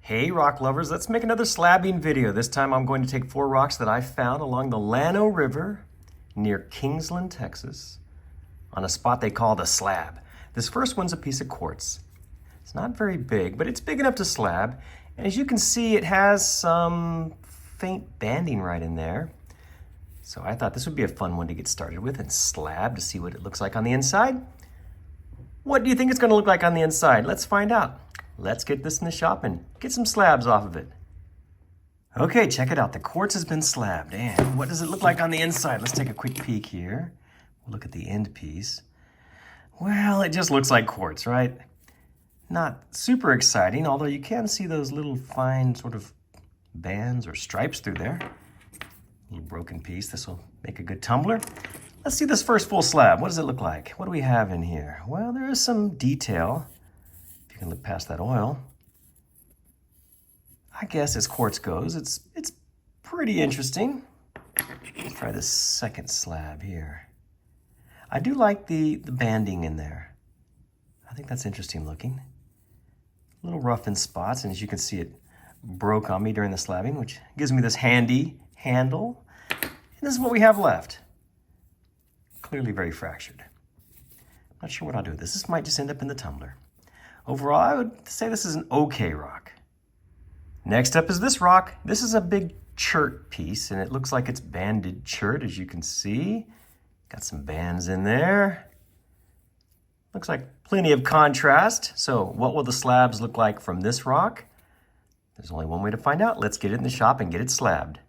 Hey rock lovers, let's make another slabbing video. This time I'm going to take 4 rocks that I found along the Llano River near Kingsland, Texas, on a spot they call the Slab. This first one's a piece of quartz. It's not very big, but it's big enough to slab. And as you can see, it has some faint banding right in there. So I thought this would be a fun one to get started with and slab to see what it looks like on the inside. What do you think it's going to look like on the inside? Let's find out. Let's get this in the shop and get some slabs off of it. Okay, check it out. The quartz has been slabbed. And what does it look like on the inside? Let's take a quick peek here. We'll look at the end piece. Well, it just looks like quartz, right? Not super exciting, although you can see those little fine sort of bands or stripes through there. Little broken piece. This will make a good tumbler. Let's see this first full slab. What does it look like? What do we have in here? Well, there is some detail. You can look past that oil. I guess as quartz goes, it's pretty interesting. Let's try this second slab here. I do like the banding in there. I think that's interesting looking. A little rough in spots, and as you can see, it broke on me during the slabbing, which gives me this handy handle. And this is what we have left. Clearly very fractured. Not sure what I'll do with this. This might just end up in the tumbler. Overall, I would say this is an okay rock. Next up is this rock. This is a big chert piece, and it looks like it's banded chert, as you can see. Got some bands in there. Looks like plenty of contrast. So what will the slabs look like from this rock? There's only one way to find out. Let's get it in the shop and get it slabbed.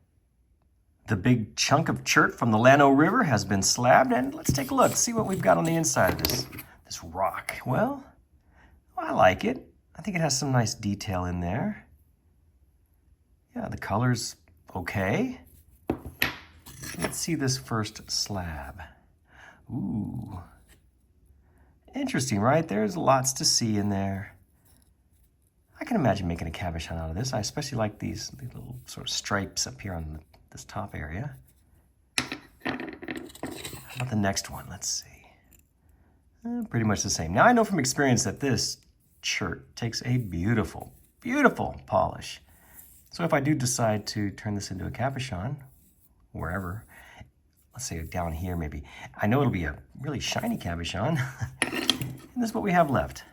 The big chunk of chert from the Llano River has been slabbed, and let's take a look, see what we've got on the inside of this rock. Well, I like it. I think it has some nice detail in there. Yeah, the color's okay. Let's see this first slab. Ooh. Interesting, right? There's lots to see in there. I can imagine making a cabochon out of this. I especially like these little sort of stripes up here on this top area. How about the next one? Let's see. Pretty much the same. Now I know from experience that this chert takes a beautiful, beautiful polish. So if I do decide to turn this into a cabochon, wherever, let's say down here maybe, I know it'll be a really shiny cabochon. And this is what we have left.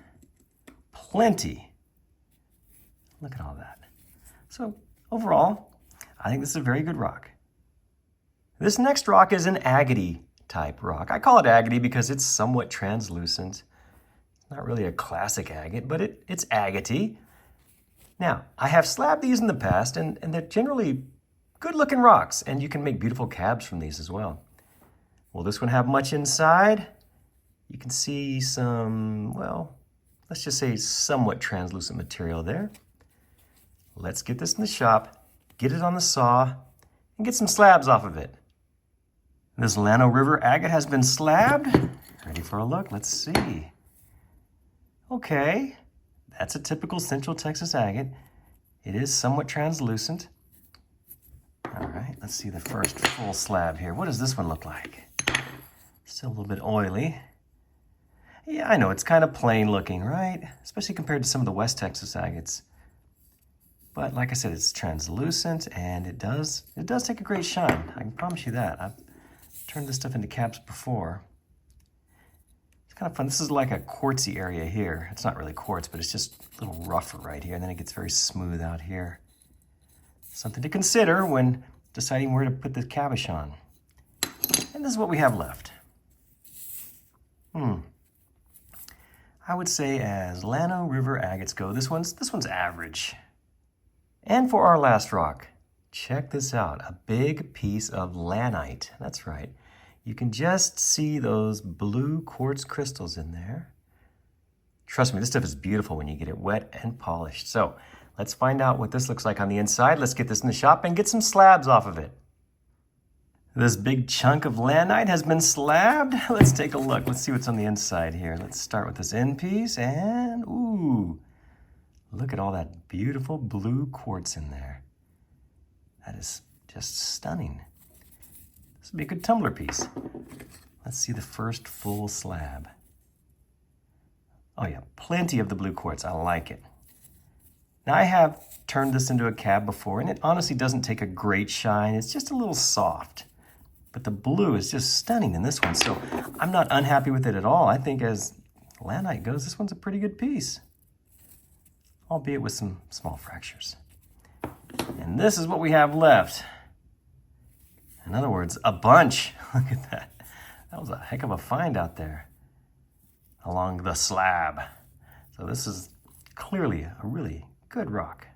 Plenty. Look at all that. So overall, I think this is a very good rock. This next rock is an agate type rock. I call it agate because it's somewhat translucent. Not really a classic agate, but it's agate. Now, I have slabbed these in the past, and they're generally good-looking rocks, and you can make beautiful cabs from these as well. Will this one have much inside? You can see some, well, let's just say somewhat translucent material there. Let's get this in the shop, get it on the saw, and get some slabs off of it. This Llano River agate has been slabbed. Ready for a look? Let's see. Okay, that's a typical Central Texas agate. It is somewhat translucent. All right, let's see the first full slab here. What does this one look like? Still a little bit oily. Yeah, I know, it's kind of plain looking, right? Especially compared to some of the West Texas agates. But like I said, it's translucent, and it does take a great shine. I can promise you that. I've turned this stuff into caps before. It's kind of fun. This is like a quartzy area here. It's not really quartz, but it's just a little rougher right here, and then it gets very smooth out here. Something to consider when deciding where to put the cabochon. And this is what we have left. I would say as Llano River agates go, this one's average. And for our last rock, check this out, a big piece of Lanite. That's right. You can just see those blue quartz crystals in there. Trust me, this stuff is beautiful when you get it wet and polished. So let's find out what this looks like on the inside. Let's get this in the shop and get some slabs off of it. This big chunk of Lanite has been slabbed. Let's take a look. Let's see what's on the inside here. Let's start with this end piece, and ooh, look at all that beautiful blue quartz in there. That is just stunning. This would be a good tumbler piece. Let's see the first full slab. Oh yeah, plenty of the blue quartz. I like it. Now I have turned this into a cab before, and it honestly doesn't take a great shine. It's just a little soft. But the blue is just stunning in this one, so I'm not unhappy with it at all. I think as Lanite goes, this one's a pretty good piece, albeit with some small fractures. And this is what we have left. In other words, a bunch. Look at that. That was a heck of a find out there along the slab. So this is clearly a really good rock.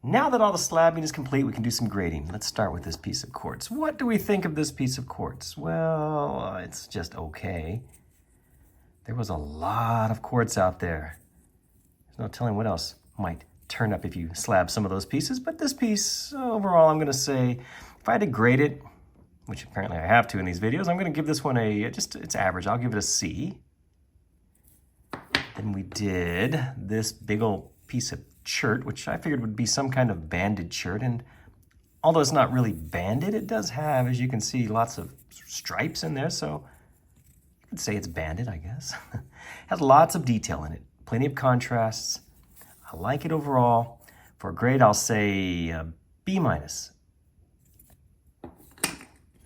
Now that all the slabbing is complete, we can do some grading. Let's start with this piece of quartz. What do we think of this piece of quartz? Well, it's just okay. There was a lot of quartz out there. There's no telling what else might turn up if you slab some of those pieces, but this piece, overall, I'm gonna say, if I had to grade it, which apparently I have to in these videos, I'm gonna give this one it's average. I'll give it a C. Then we did this big old piece of chert, which I figured would be some kind of banded chert, and although it's not really banded, it does have, as you can see, lots of stripes in there, so you could say it's banded, I guess. Has lots of detail in it, plenty of contrasts. I like it overall. For a grade, I'll say B-. Then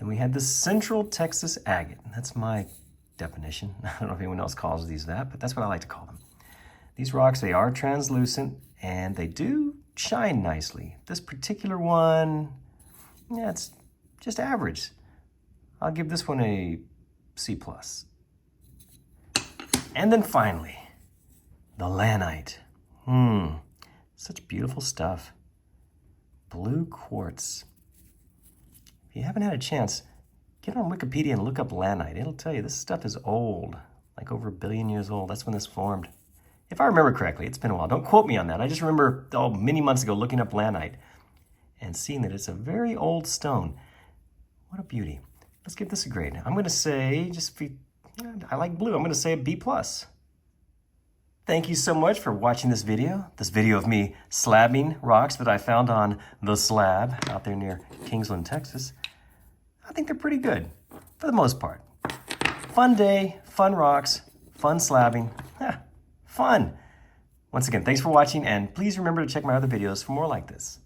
we had the Central Texas Agate. That's my definition. I don't know if anyone else calls these that, but that's what I like to call them. These rocks, they are translucent, and they do shine nicely. This particular one, yeah, it's just average. I'll give this one a C+. And then finally, the Lanite. Such beautiful stuff. Blue quartz. If you haven't had a chance, get on Wikipedia and look up Lanite. It'll tell you this stuff is old, like over 1 billion years old. That's when this formed. If I remember correctly, it's been a while. Don't quote me on that. I just remember many months ago looking up Lanite and seeing that it's a very old stone. What a beauty. Let's give this a grade. I'm going to say, I like blue, I'm going to say a B+. Thank you so much for watching this video of me slabbing rocks that I found on the slab out there near Kingsland, Texas. I think they're pretty good, for the most part. Fun day, fun rocks, fun slabbing. Fun. Once again, thanks for watching, and please remember to check my other videos for more like this.